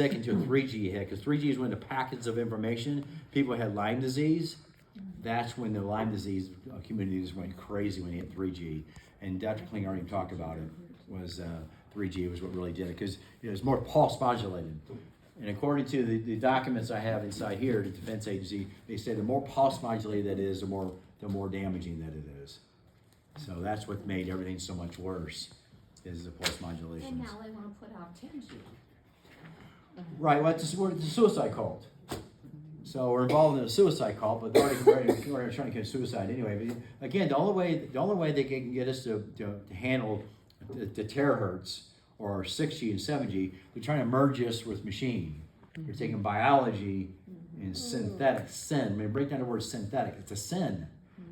second to a 3G hit, because 3G is when the packets of information, people had Lyme disease. That's when the Lyme disease communities went crazy when they hit 3G. And Dr. Kling already talked about it, was 3G was what really did it, because it was more pulse modulated. And according to the documents I have inside here, the Defense Agency, they say the more pulse modulated that is, the more damaging that it is. So that's what made everything so much worse, is the pulse modulation. And now they want to put out 10G. Right, well, we're the suicide cult. So we're involved in a suicide cult, but they're already trying to commit suicide anyway. But again, the only way they can get us to handle the terahertz or 6G and 7G, they're trying to merge us with machine. They're taking biology and synthetic, sin. I mean, break down the word synthetic. It's a sin.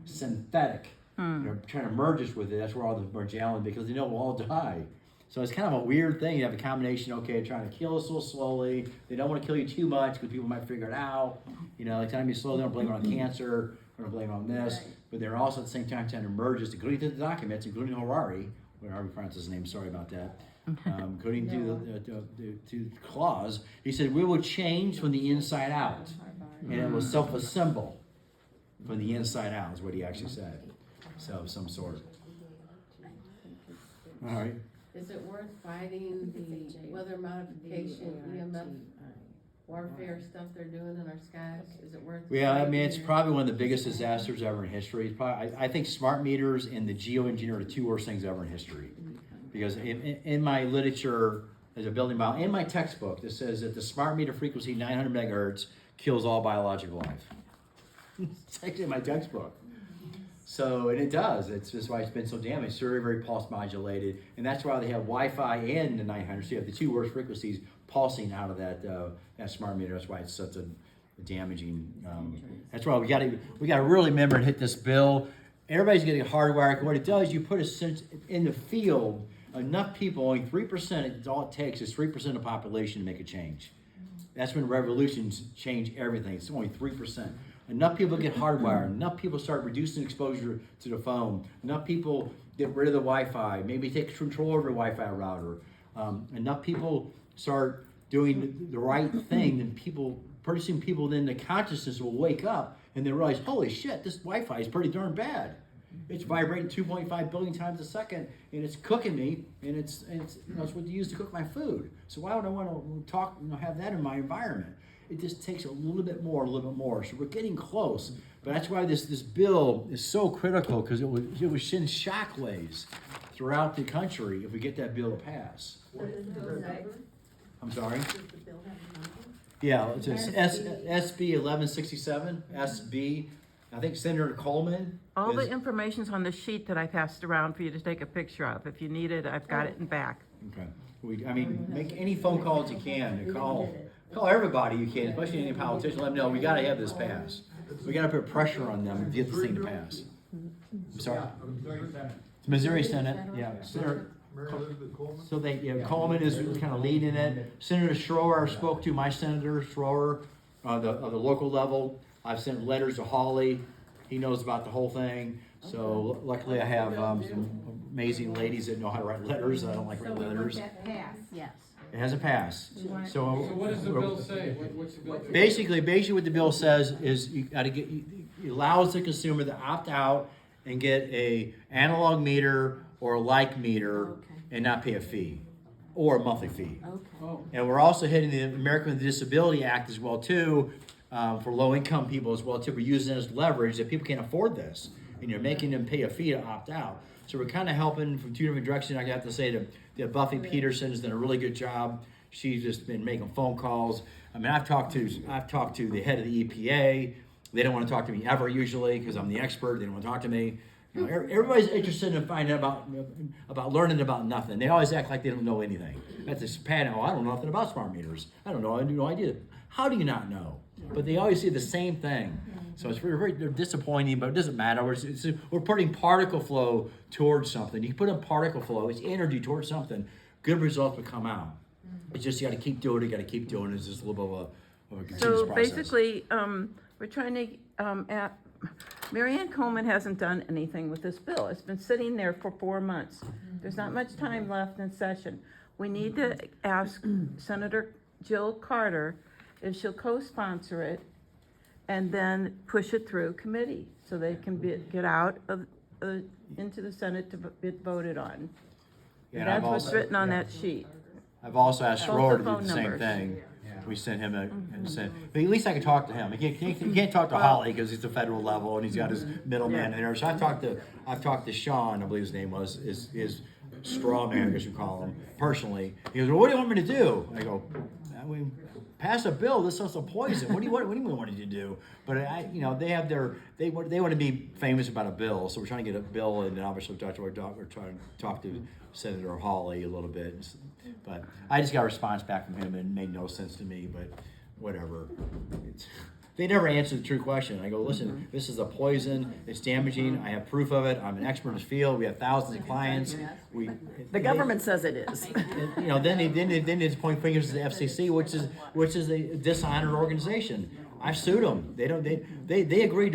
Synthetic. They're trying to merge us with it. That's where all the mortality, because they know we'll all die. So it's kind of a weird thing. You have a combination, okay, trying to kill us a little slowly. They don't want to kill you too much because people might figure it out. You know, like telling you slowly, they don't blame it on cancer, they don't blame it on this. But they're also at the same time trying to merge us, including to the documents, including Harari, whatever you pronounce his name, sorry about that. According to the clause, he said, we will change from the inside out. And it will self-assemble from the inside out, is what he actually said. So, some sort. All right. Is it worth fighting the weather modification, EMF warfare stuff they're doing in our skies? Is it worth? Yeah, I mean, it's probably one of the biggest disasters ever in history. It's probably, I think smart meters and the geoengineer are the two worst things ever in history. Because in my literature, as a building bio, in my textbook, it says that the smart meter frequency 900 megahertz kills all biological life. It's actually in my textbook. So, and it does. It's just why it's been so damaged. It's very, very pulse modulated. And that's why they have Wi-Fi and the 900. So you have the two worst frequencies pulsing out of that smart meter. That's why it's such a damaging. That's why we got to really remember and hit this bill. Everybody's getting hardwired. What it does, you put a sense in the field, enough people, only 3%, it's all it takes is 3% of the population to make a change. That's when revolutions change everything. It's only 3%. Enough people get hardwired. Enough people start reducing exposure to the phone. Enough people get rid of the Wi-Fi. Maybe take control over the Wi-Fi router. Enough people start doing the right thing, and pretty soon people then the consciousness will wake up and they realize, holy shit, this Wi-Fi is pretty darn bad. It's vibrating 2.5 billion times a second, and it's cooking me, and it's what you use to cook my food. So why would I want to have that in my environment? It just takes a little bit more. So we're getting close. But that's why this bill is so critical, because it would send shockwaves throughout the country if we get that bill to pass. I'm sorry? Yeah, it's SB 1167, SB. I think Senator Coleman. All the information's on the sheet that I passed around for you to take a picture of. If you need it, I've got it in back. Okay. Make any phone calls you can. Call everybody you can, especially any politician. Let them know we got to have this pass. We got to put pressure on them to get this thing to pass. I'm sorry. Missouri Senate, yeah. Senator. So Coleman is kind of leading it. Senator Schroer, I spoke to my Senator Schroer of the local level. I've sent letters to Hawley. He knows about the whole thing. So luckily I have some amazing ladies that know how to write letters. I don't like writing letters. Yes. It has a pass. So what does the bill say? What's the bill? Basically what the bill says is it allows the consumer to opt out and get a analog meter or a like meter and not pay a fee or a monthly fee. Okay. And we're also hitting the American with Disability Act as well too, for low income people as well too. We're using it as leverage that people can't afford this, and you're making them pay a fee to opt out. So we're kind of helping from two different directions. I have to say that Buffy Peterson has done a really good job. She's just been making phone calls. I mean, I've talked to the head of the EPA. They don't want to talk to me ever usually because I'm the expert. They don't want to talk to me. You know, everybody's interested in finding out about learning about nothing. They always act like they don't know anything. That's this panel. I don't know nothing about smart meters. I have no idea. How do you not know? But they always say the same thing. So it's very, very disappointing, but it doesn't matter. We're putting particle flow towards something. You put in particle flow, it's energy towards something. Good results will come out. It's just you got to keep doing it. You got to keep doing it. It's just a little bit of a continuous process. So basically, we're trying to. Marianne Coleman hasn't done anything with this bill. It's been sitting there for 4 months. There's not much time left in session. We need to ask Senator Jill Carter if she'll co-sponsor it and then push it through committee so they can get out of, into the Senate to be voted on. Yeah, and That's I've what's also- written on yeah. that sheet. I've also asked Both Roar the to do phone the same numbers. thing. Yeah. We sent him but at least I can talk to him. He can't talk to Holly because he's the federal level and he's got his middleman in there. So I've talked to Sean, I believe his name was, his straw man, I guess you call him, personally. He goes, well, what do you want me to do? I go, I mean, pass a bill. This is a poison. What do you want you to do? But they have they want to be famous about a bill. So we're trying to get a bill, and then obviously we're trying to talk to Senator Hawley a little bit. But I just got a response back from him, and it made no sense to me. But whatever. They never answered the true question. I go, listen, this is a poison. It's damaging. I have proof of it. I'm an expert in this field. We have thousands of clients. The government says it is. Then they point fingers at the FCC, which is a dishonored organization. I sued them. They agreed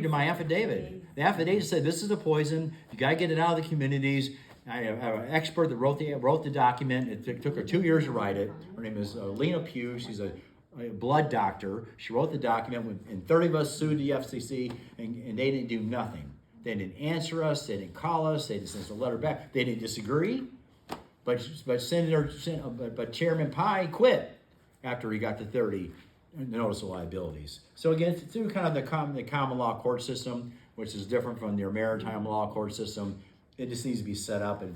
to my affidavit. The affidavit said this is a poison. You got to get it out of the communities. I have an expert that wrote the document. It took her 2 years to write it. Her name is Lena Pugh. She's a blood doctor. She wrote the document, and 30 of us sued the FCC, and they didn't do nothing. They didn't answer us. They didn't call us. They just sent a letter back. They didn't disagree, but Chairman Pai quit after he got the 30 notice of liabilities. So again, through kind of the common law court system, which is different from their maritime law court system, it just needs to be set up, and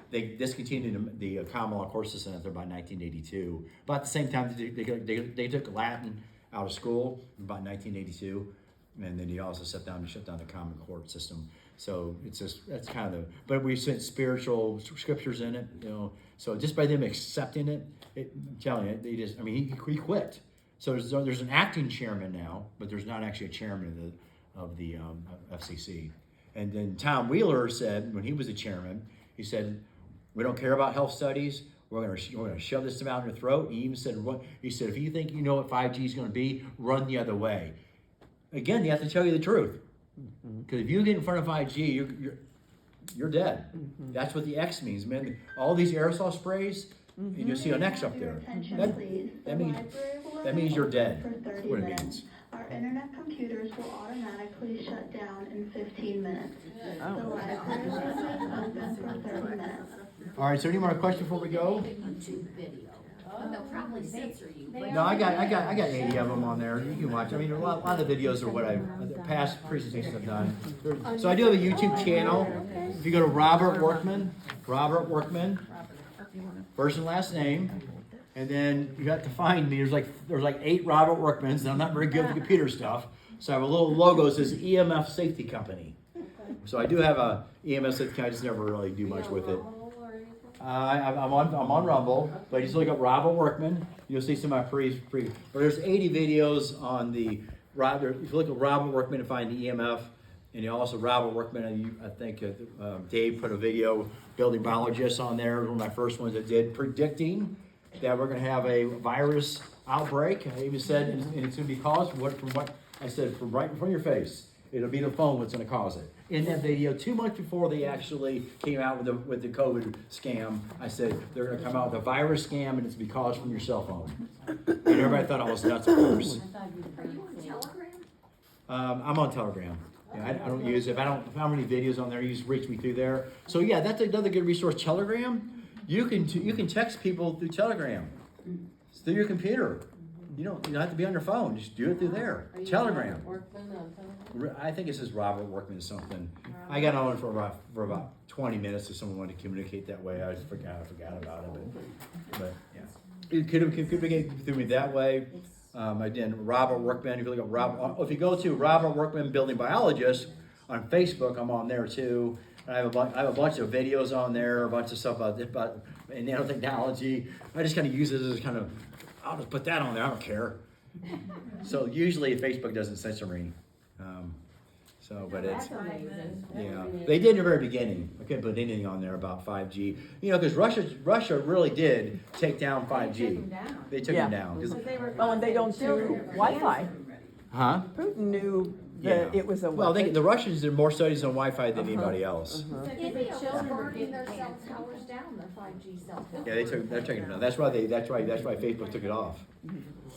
they discontinued the common law court system after about 1982. About the same time, they took Latin out of school about 1982, and then he also shut down the common court system. So that's kind of but we sent spiritual scriptures in it, So just by them accepting it, I'm telling you, he quit. So there's an acting chairman now, but there's not actually a chairman of the FCC. And then Tom Wheeler said, when he was the chairman, he said, we don't care about health studies. We're going to shove this down your throat. He even said, if you think you know what 5G is going to be, run the other way. Again, you have to tell you the truth. Because if you get in front of 5G, you're dead. That's what the X means, man. All these aerosol sprays, and you'll see an X up there. That means you're dead. That's what it means. Our internet computers will automatically shut down in 15 minutes. The library will remain open for 30 minutes. All right, so any more questions before we go? YouTube video. They'll probably censor you. No, I got 80 of them on there. You can watch. I mean, a lot of the videos are what past presentations I've done. So I do have a YouTube channel. If you go to Robert Workman, first and last name, and then you have to find me. There's like 8 Robert Workmans, and I'm not very good with computer stuff. So I have a little logo that says EMF Safety Company. So I do have a EMF Safety Company. I just never really do much with it. I'm on Rumble, but just look up Robert Workman. You'll see some of my but there's 80 videos on the if you look at Robert Workman and find the EMF, and you also Robert Workman, I think Dave put a video, building biologists on there. One of my first ones I did, predicting that we're going to have a virus outbreak. I even said, and it's going to be caused from what I said, from right in front of your face. It'll be the phone that's going to cause it. In that video, 2 months before they actually came out with the COVID scam, I said they're going to come out with a virus scam, and it's going to be caused from your cell phone. And everybody thought I was nuts, of course. Are you on Telegram? I'm on Telegram. Yeah, I don't use it. If I don't have any videos on there, you just reach me through there. So yeah, that's another good resource. Telegram. You can text people through Telegram. It's through your computer. You don't have to be on your phone. Just do it through there. Telegram. Workman on Telegram? I think it says Robert Workman or something. I got on it for about 20 minutes if someone wanted to communicate that way. I just forgot about it. But yeah, you could communicate through me that way. Again, Robert Workman. If you look at if you go to Robert Workman Building Biologist on Facebook, I'm on there too. I have a bunch of videos on there, a bunch of stuff about nanotechnology. I just kind of use it as kind of, I'll just put that on there. I don't care. So usually Facebook doesn't censor me. But it's they did in the very beginning. I couldn't put anything on there about 5G. Because Russia really did take down 5G. They took them down. Well, and they don't do Wi-Fi. Huh? Putin knew Yeah. It was a Well, weapon. the Russians did more studies on Wi-Fi than anybody else. India was burning their cell towers down, their 5G cell towers. Yeah, they're taking it down. That's why Facebook took it off.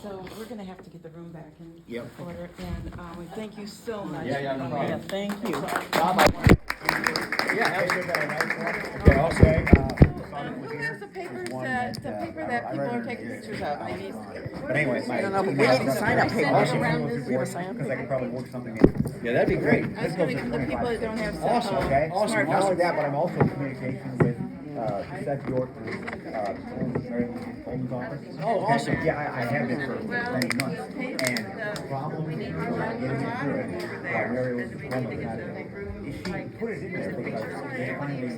So we're gonna have to get the room back in Yep. order, and, we thank you so much. Yeah, no problem. Yeah, thank you. Okay, also, Where's the papers that, people are taking pictures of? I need. But anyway, I don't know, but we need to sign up paper. Awesome. We have a sign up because I paper. could probably work something in. yeah, that'd be great. I was gonna give the people that don't have cell Awesome. phones. Okay? Awesome. Not only that, but I'm also in communication with Seth York, Holmes office. Oh, awesome. Yeah, I have been for many months. And the problem with getting it through it, Mary was the one that had it. Is she put it in there because they finally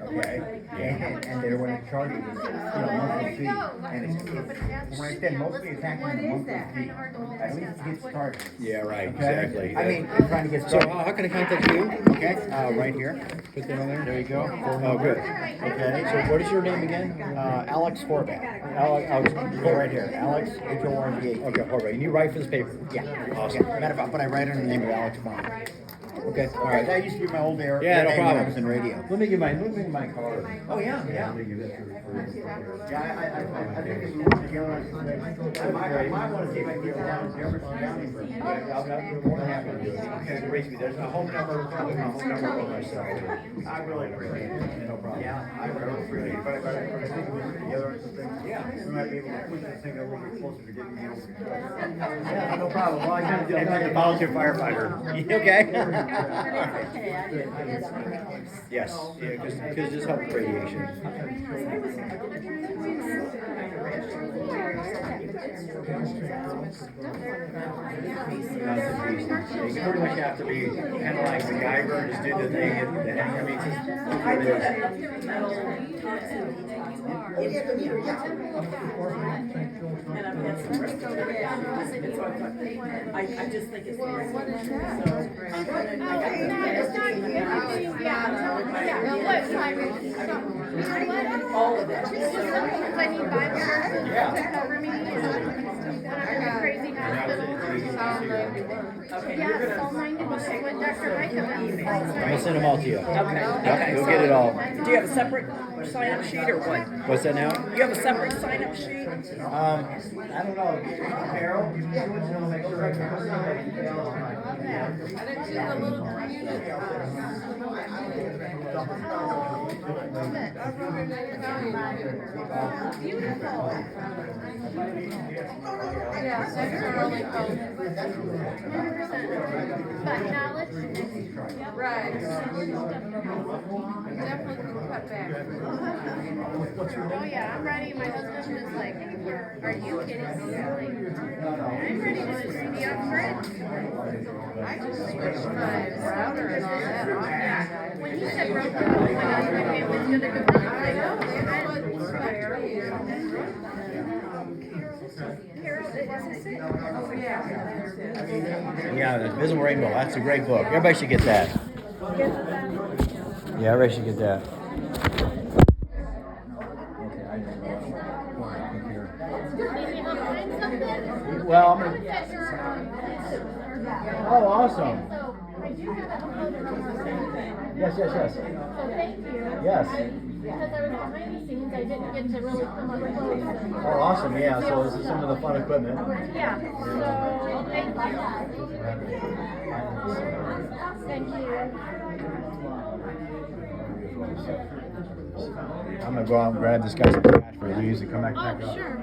okay? And they were going to charge you this, monthly fee. And it's when I said mostly attacking the monthly fee, at least get started. Yeah, right, Okay? exactly. I mean, they're trying to get So started. how can I contact you? Okay, right here. Put that on there. There you go. Oh, good. Okay. So what is your name again? Alex Horvath. Alex, Go right here. Alex, H-O-R-V-A-T. Okay, all right. And you write for this paper? Yeah. Awesome. Yeah. Matter of fact, but I write under the name of Alex Bond. Okay, all All right. right. That used to be my old air. Yeah, no name when problem. I was in radio. Let me give my card. Oh, yeah, yeah. Let me give that to Yeah, I think it's moved together. I might want to see if I can get around Jefferson County. I'm more than happy to do it. Because there's a home number, probably my home number for myself. I really appreciate it. No problem. Yeah, I really appreciate it. But I think we put together some things. Yeah. We might be able to push this thing a little bit closer to getting you. Yeah, no problem. Well, I'm like a volunteer firefighter. You okay? Yes, yeah, because this helps radiation. You pretty much have to be kind of like MacGyver, just do the thing and I mean, it's what it I just think it's. What is that? All of it. I need Bible Yeah. to cover me and I have crazy hospital. Yeah, Psalm 91 with Dr. Micah. I'm gonna send them all to you. Okay. Yeah, you'll get it all. Do you have a separate sign-up sheet or what? What's that now? You have a separate sign-up sheet? I don't know. Carol, you want to make sure I can. I didn't see the little community. Beautiful. Yeah, that's really cool. But knowledge. Right. Definitely can cut back. Oh yeah, I'm ready. My husband is like, are you kidding me? I'm like, I'm ready to be on grid. I just switched my router and all that on. When he said broke up, my family was gonna go run. I know. Carol, it wasn't sick. Oh, yeah. Yeah, the Visible Rainbow. That's a great book. Everybody should get that. Yeah, everybody should get that. Well, I'm gonna. Oh, awesome. I do have it uploaded on my website. Yes. So thank you. Yes. Because I was behind the scenes, I didn't get to really come up close. Oh, awesome. Yeah. So this is some of the fun equipment. Yeah, so thank you. Thank you. I'm gonna go out and grab this guy some cash for he leaves and come back up. Sure.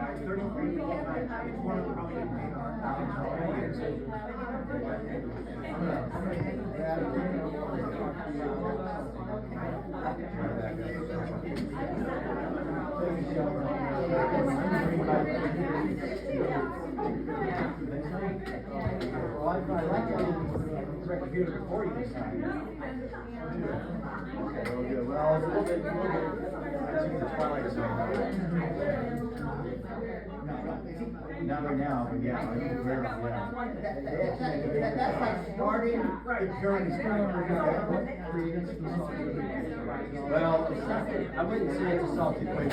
Not right now, but yeah, I think we're, That's like starting the journey. Well, I wouldn't say it's a salty place.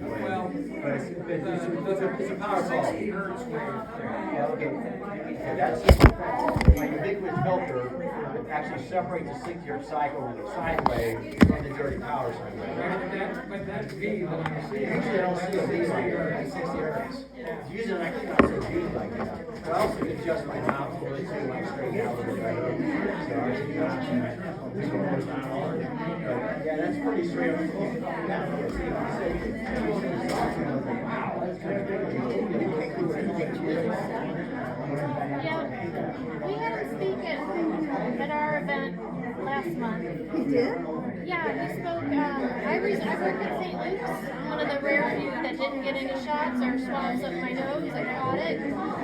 wave. Well, But it's a power call. 60 hertz wave. Yeah, okay. That's my ubiquitous filter actually separates the 60 hertz cycle with a sine wave from the dirty power sine wave. But that V that I'm seeing. Usually I don't see a V like that, 60 hertz. Usually I can't see a V like that. But I also can adjust my knob so it's like straight out a little better. So I can adjust that. But yeah, that's pretty straight up. Yeah, we had him speak at our event last month. He did? Yeah, he spoke, I work at St. Luke's. I'm one of the rare few that didn't get any shots or swabs up my nose. I caught it.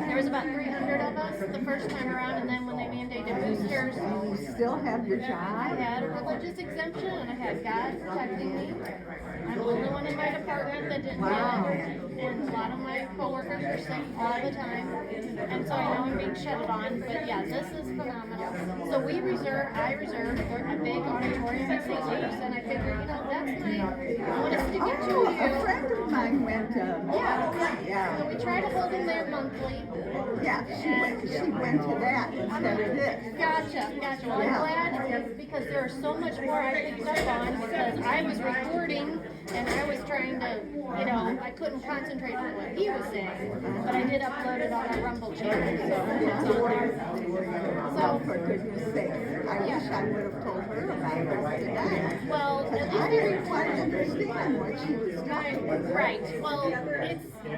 There was about 300 of us the first time around, and then when they mandated boosters, You still have your I job? had a religious exemption and I had God protecting me. I'm the only one in my department that didn't get it. And a lot of my coworkers are sick all the time. And so I know I'm being shut on, but yeah, this is phenomenal. So I reserved for a big auditorium at St. Luke's, and I figured, you know, that's I want to stick it to Oh, a you. friend of mine went, Yeah. yeah, So we try to hold them there monthly. yeah, she went to that instead of this. Gotcha. Well, I'm glad because there are so much more I picked up on because I was recording and I was trying to, you know, I couldn't concentrate on what he was saying, but I did upload it on a Rumble channel, so it's on there. So, for goodness sake, I wish I would have told her about this today. Well, at I least didn't quite understand what she was talking about. right. Well,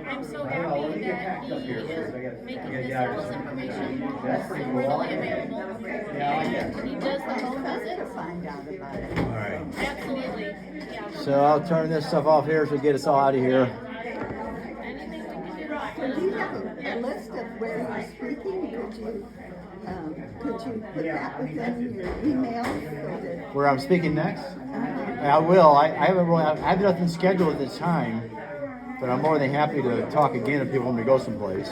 I'm so happy that he is making all this information so readily available. And he does the whole visit. Find out about it. All right. Absolutely. Yeah. So I'll turn this stuff off here so get us all out of here. Anything we can do. So do you have a list of where you're speaking? Could you put that within your email so that? Where I'm speaking next? I will. I have nothing scheduled at this time, but I'm more than happy to talk again if people want me to go someplace.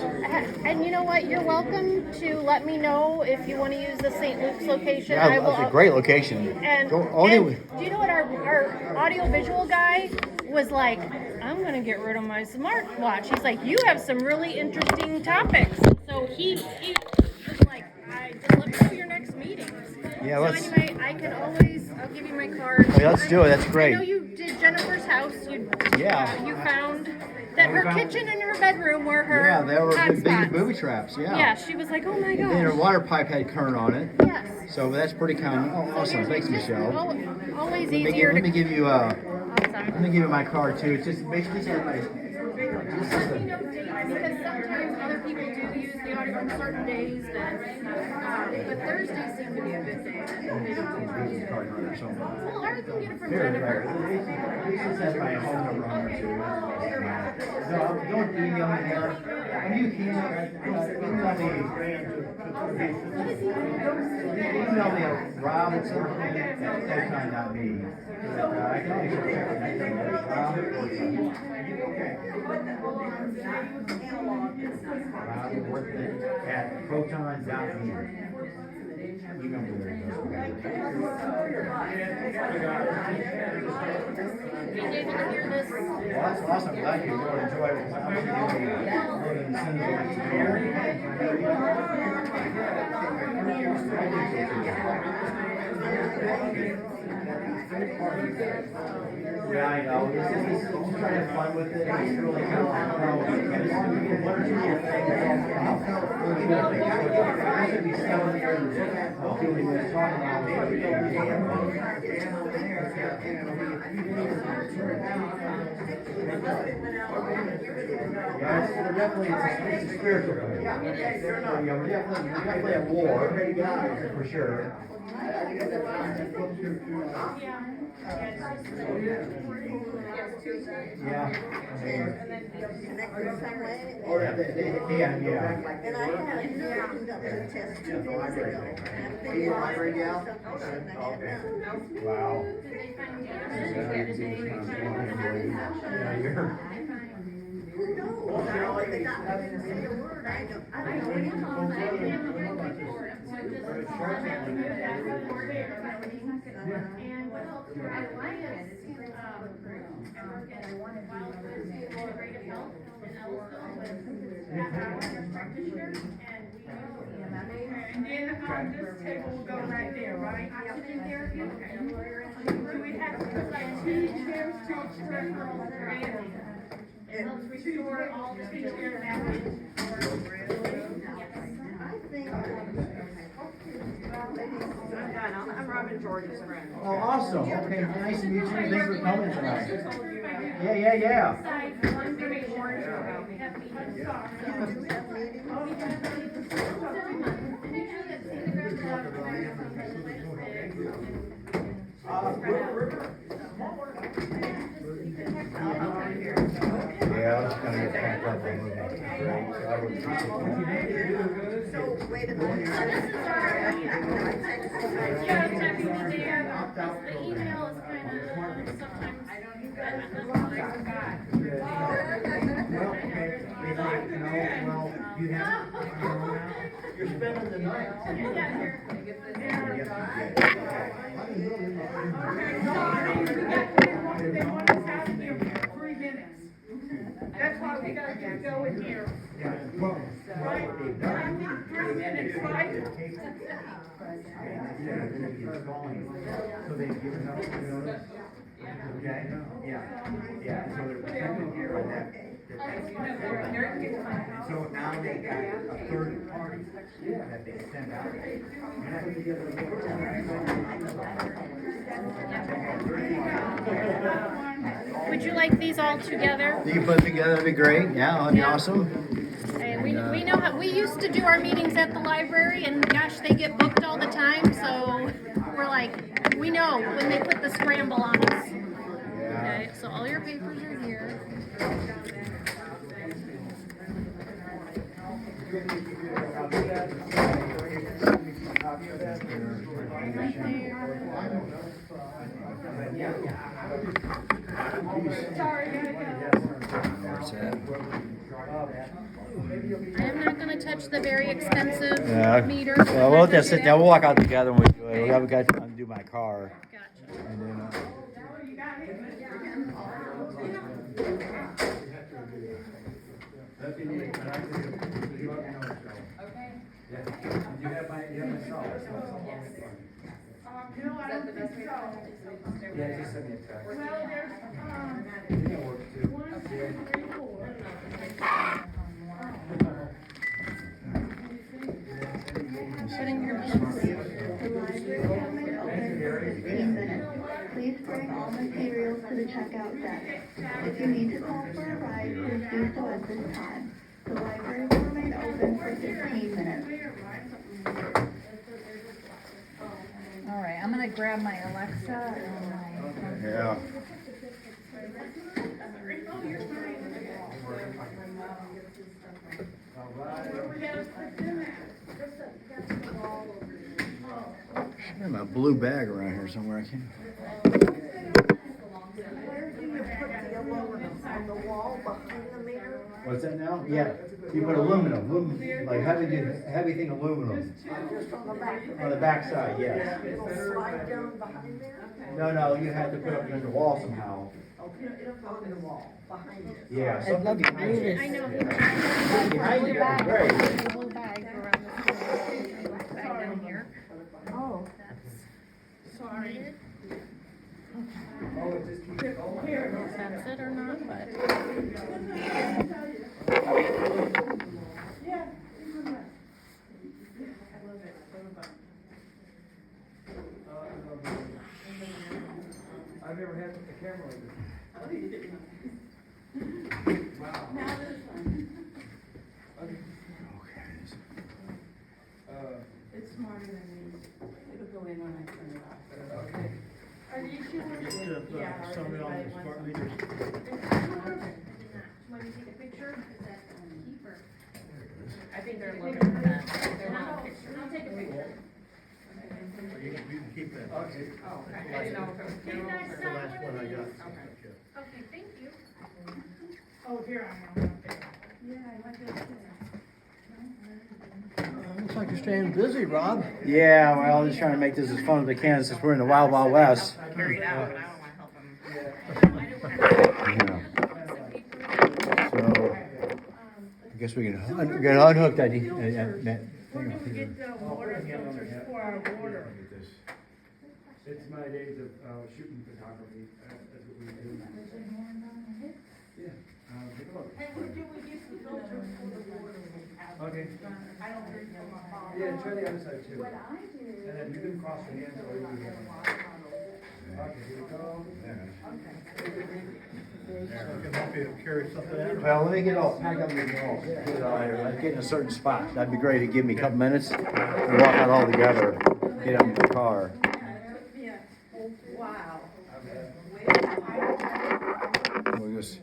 And you know what? You're welcome to let me know if you want to use the St. Luke's location. Yeah, that's a great location. And, Go- and only- do you know what our audio visual guy was like? I'm gonna get rid of my smartwatch. He's like, you have some really interesting topics. So he was like, just let me know your next meetings. Yeah, so let's- anyway, I'll give you my card. Okay, let's do it. That's great. I know you did Jennifer's house. You found that her found- kitchen and her bedroom were her Yeah, they were big hotspots. booby traps. Yeah. Yeah, she was like, oh my gosh. And her water pipe had current on it, Yes. so that's pretty common. Oh, awesome. Thanks, Michelle. Always Let me easier let me to. give you Awesome. let me give you my card too. It's just basically Because sometimes other people do use the audio on certain days, but Thursdays seem to be a good day. Well, or you can get it from Jennifer. This has my phone number on there too. No, don't email me there. When you can, email me at rob@photon.me. I can make sure at Photon.me. Email me there. Being able to hear this. Well, that's awesome. I'm glad you enjoyed it. Yeah, I know. This is trying to have fun with it. It's really kind of one or two little things. There should be 7 years doing this, talking about Guys, definitely, it's a spiritual thing. Yeah, we're definitely at war, for sure. Yeah. Or Yeah. And I had opened up the test 2 days ago. Wow. Who knows? They got me to say a word. I don't know. And then, this table will go right there, right? Oxygen therapy. Okay. We have like 2 chairs, 2 peripherals available. It helps restore all the chair damage. I'm Robin George's friend. Oh, awesome. Okay, nice to meet you. Thanks for coming tonight. Yeah. Yeah, I was gonna get packed up and move on. So, wait a minute. The email is kind of sometimes. You're spending the night. They want us out of here for 3 minutes. That's why we gotta keep going here. Right? 3 minutes, right? So they've given up, okay? Yeah, so they're protected here by that. So now they got a third party that they send out. Would you like these all together? You can put it together, that'd be great. Yeah, that'd be awesome. And we know how, we used to do our meetings at the library, and gosh, they get booked all the time, so we're like, we know when they put the scramble on us. Okay, so all your papers are here. I am not gonna touch the very expensive meter. Well, we'll just sit down. We'll walk out together when we do it. We got to undo my car. Gotcha. And then, No, I don't think so. Yeah, just send me a text. Well, there's, 1, 2, 3, 4. Putting your The library will remain open for 15 minutes. Please bring all materials to the checkout desk. If you need to call for a ride, please do so at this time. The library will remain open for 15 minutes. All right, I'm gonna grab my Alexa and my. yeah. I have a blue bag around here somewhere. I can't. Where do you put the aluminum? On the wall behind the mirror? What's that now? Yeah, you put aluminum, like heavy thing aluminum Just on the back. on the back side. Yes. It'll slide down behind there? No, you have to put it against the wall somehow. It'll go in the wall, behind it. Yeah, something behind it. I know. Behind it, that's great. Blue bag around this bag down here. Oh. Sorry. Oh, it just keeps going. If that's it or not, but. I've never had a camera like this. Wow. It's smarter than me. It'll go in when I turn it off. Okay. Are you sure? Yeah. Somebody on the smart meters. Want to take a picture? Is that keeper? I think they're looking for that. They're not pictures. I'll take a picture. You can keep that. Okay. Oh, okay. I didn't know if it was. Can you guys That's the sign last one I got. Okay, thank you. Oh, here I am. Looks like you're staying busy, Rob. Yeah, well, just trying to make this as fun as we can since we're in the Wild Wild West. carry it out, but I don't wanna help him. So, I guess we can unhook that. We're gonna get water filters for our water. It's my days of shooting photography, that's what we do. Yeah. Take a look. And where do we get the filters for the water? Okay. I don't hear from my mom. Yeah, try the other side too. And then you can cross your hands or you can. Okay, here we go. Well, let me get all packed up and get in a certain spot. That'd be great. It'd give me a couple minutes and walk out all together, get out in the car. Wow. We'll just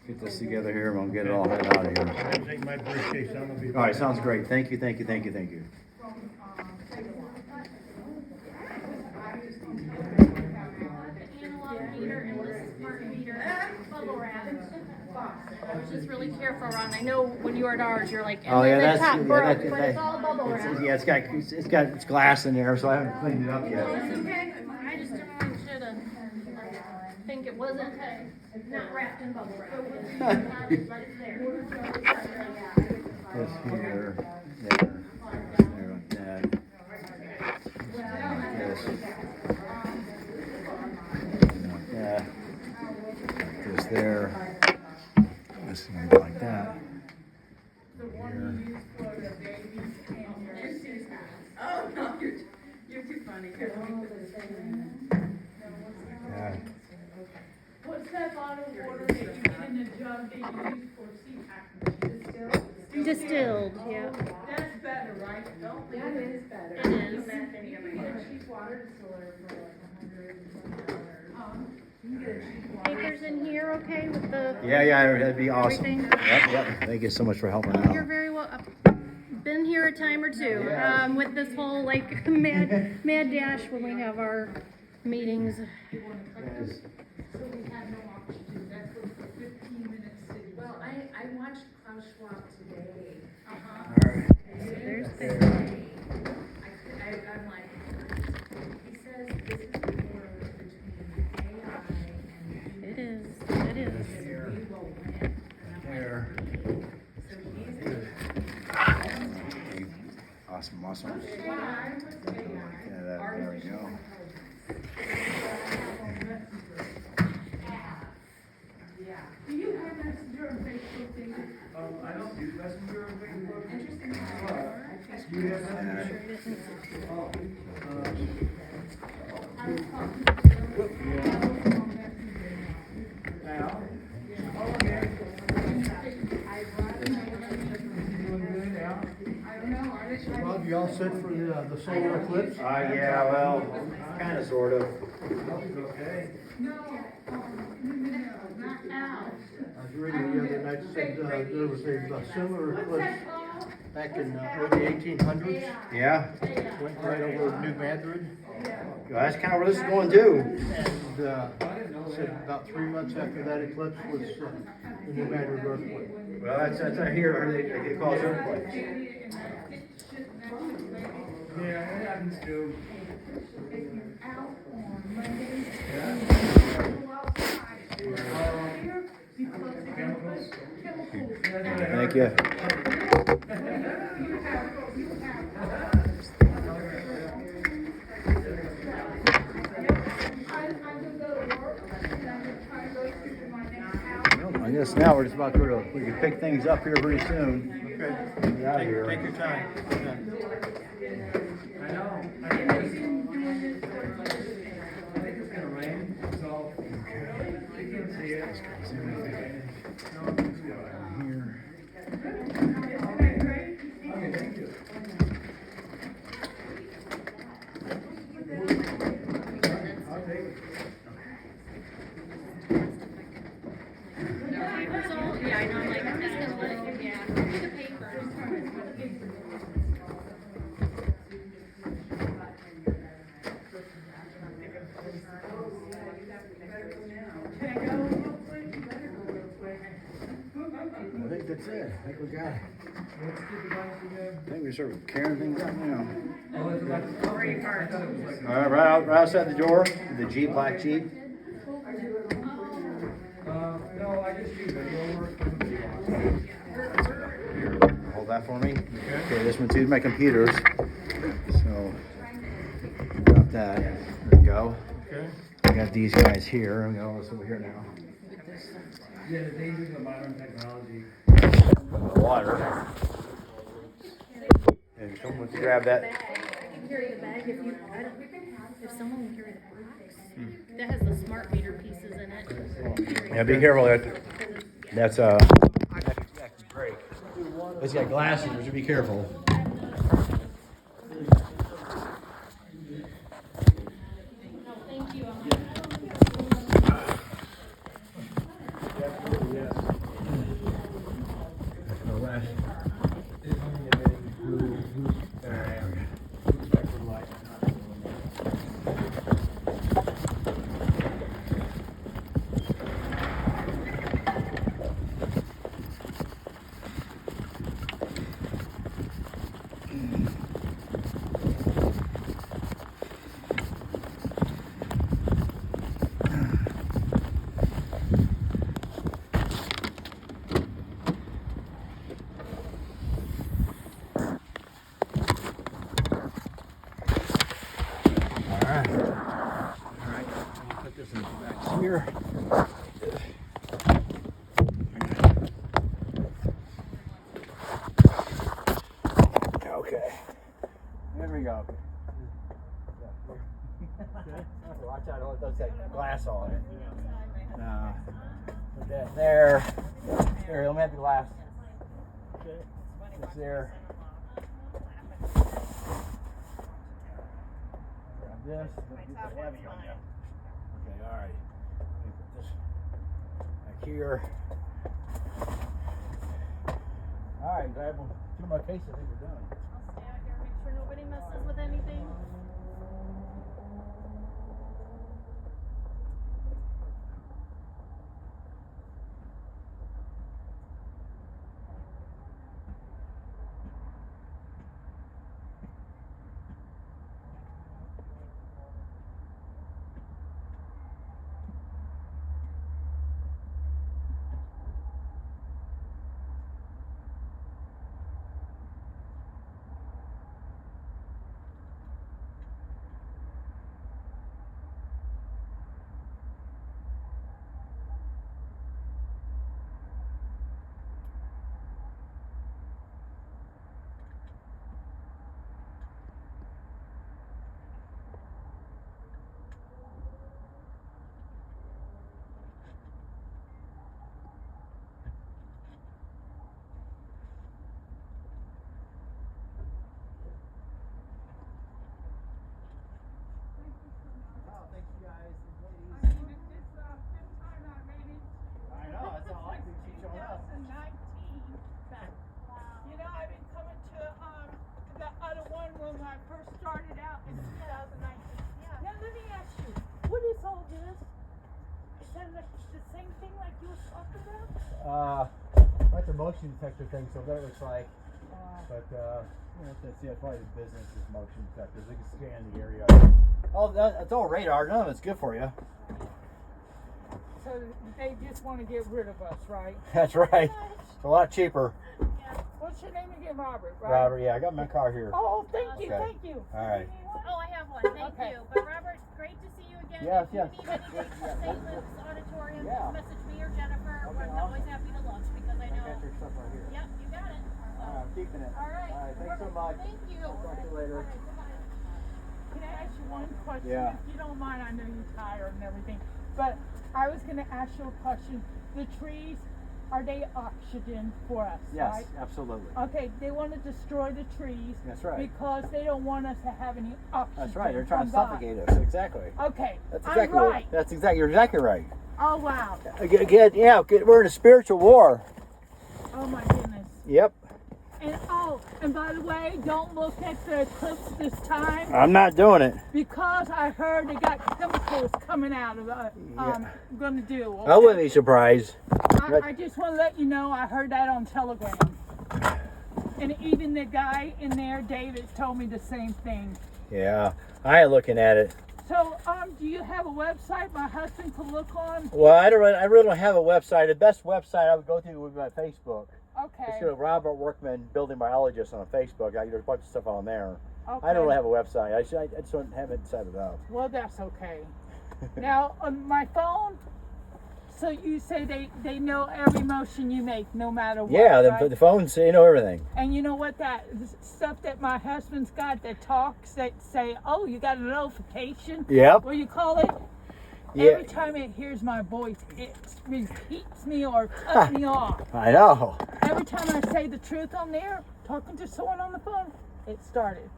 get this together here and we'll get it all head out of here. Take my briefcase, I'm gonna be. All right, sounds great. Thank you. Analog meter and the smart meter bubble wrap. I was just really careful around. I know when you ordered ours, you're like, and Oh, yeah, then the that's, top yeah, broke, that- but it's all bubble wrap. Yeah, it's glass in there, so I haven't cleaned it up yet. It's okay. I just didn't want you to think it wasn't not wrapped in bubble wrap. It's not, it's there. This here, there like that. Like this. Like that. Like this there. This is gonna go like that. The one you use for the babies and your sisters. Oh, no, you're too funny. Yeah. What's that bottle of water that you get in the jug that you use for CPAP? Distilled, yeah. That's better, right? That is better. It is. You can get a cheap water distiller for like $100. You can get a cheap water. Papers in here, okay, with the. Yeah, that'd be awesome. Everything? Yep. Thank you so much for helping You're out. very well. Been here a time or two, with this whole like mad dash when we have our meetings. So we had no oxygen, that's what the 15 minutes city. Well, I watched Klaus Schwab today. There's the. I'm like, he says this is the war between AI and It is. It is. we will win. And I'm like, There. so he's. Awesome. Yeah, there we go. Do you have Messenger and Facebook thing? I don't use Messenger and Facebook. Interesting. Do you have Messenger? Now? Okay. Doing good now? Rob, you all set for the solar eclipse? Yeah, well, kind of, sort of. Okay. I was reading the other night, said there was a similar eclipse back in early 1800s. Yeah, Went right over New Madrid. well, that's kind of where this is going too. And said about 3 months after that eclipse was the New Madrid earthquake. Well, that's I hear they call it earthquakes. Yeah, it happens too. Chemicals. Thank you. Well, I guess now we're just about to go to, we can pick things up here pretty soon. Okay. Get out of here. Take your time. I know. I think it's gonna rain, so you can see it. No, it's good. Here. Okay, thank you. I'll take it. Papers all, yeah, I know, I'm like, I'm just gonna let it, yeah, the papers. I think that's it. I think we got it. What's the device again? I think we start carrying things out now. Oh, it's about, okay, I thought it was like. All right, right outside the door, the Jeep, black Jeep. No, I just do video work. Hold that for me. Okay, this one too is my computers. So, got that. There we go. Okay. I got these guys here. We got all this over here now. Yeah, the dangers of modern technology. Water. And someone grab that. I can carry the bag if you, if someone can carry the box. That has the smart meter pieces in it. Yeah, be careful. That's break. It's got glasses, so be careful. Thank you. Here. Okay. There we go. Watch out, those got glass on it. No. Put that there. There, let me have the glass. It's there. Grab this. Get the heavy on you. Okay, alright. Let me put this back here. Alright, grab them. 2 more cases, I think we're done. I'll stay out here, make sure nobody messes with anything. I know, that's all I do. Keep showing up. 2019. You know, I've been coming to the other one when I first started out in 2019. Now let me ask you, what is all this? Is that like the same thing like you were talking about? Like the motion detector thing, so that looks like. But you know, that's probably the business is motion detectors. They can scan the area. Oh, that's all radar. None of it's good for you. So they just want to get rid of us, right? That's right. It's a lot cheaper. What's your name again, Robert? Right? Robert, yeah, I got my car here. Oh, thank you, Okay. thank you. All right. Oh, I have one, thank Okay. you. But Robert, great to see you again. Yes, If you yes. need anything for St. Luke's Auditorium, Yeah. message me or Jennifer. Okay, We're always happy to look because I I know. got your stuff right here. Yep, you got it. I'm keeping it. All right. All right, thanks so much. Thank you. Talk to you later. Can I ask you one question? Yeah. If you don't mind, I know you're tired and everything, but I was going to ask you a question. The trees, are they oxygen for us, Yes, right? absolutely. Okay, they want to destroy the trees. That's right. Because they don't want us to have any oxygen. That's right. They're trying to from God. suffocate us. Exactly. Okay, That's I'm exactly right. That's exactly. You're exactly right. Oh, wow. We're in a spiritual war. Oh, my goodness. Yep. And by the way, don't look at the eclipse this time. I'm not doing it. Because I heard they got chemicals coming out of I'm gonna do. I wouldn't be surprised. I just want to let you know I heard that on Telegram. And even the guy in there, David, told me the same thing. Yeah, I ain't looking at it. So, do you have a website my husband could look on? Well, I really don't have a website. The best website I would go to would be my Facebook. Okay. Just go to Robert Workman, building biologist on Facebook. There's a bunch of stuff on there. Okay. I don't really have a website. I just don't have it set it up. Well, that's okay. Now, on my phone, so you say they know every motion you make, no matter what, Yeah, right? the phones, they know everything. And you know what, that stuff that my husband's got that talks, that say, oh, you got a notification? Yep. What do you call it? Yeah. Every time it hears my voice, it repeats me or cuts me off. I know. Every time I say the truth on there, talking to someone on the phone, it started.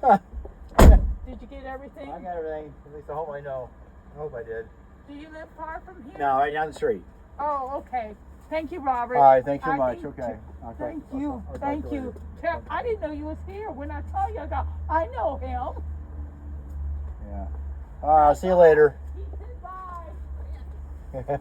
Did you get everything? I got everything. At least I hope I know. I hope I did. Do you live far from here? No, right down the street. Oh, okay. Thank you, Robert. All right, thanks so I much. think- Okay. Thank you. I'll talk Thank to you you. later. Tell- I didn't know you was here. When I saw you, I go, I know him. Yeah. All right, I'll see you later. He said bye.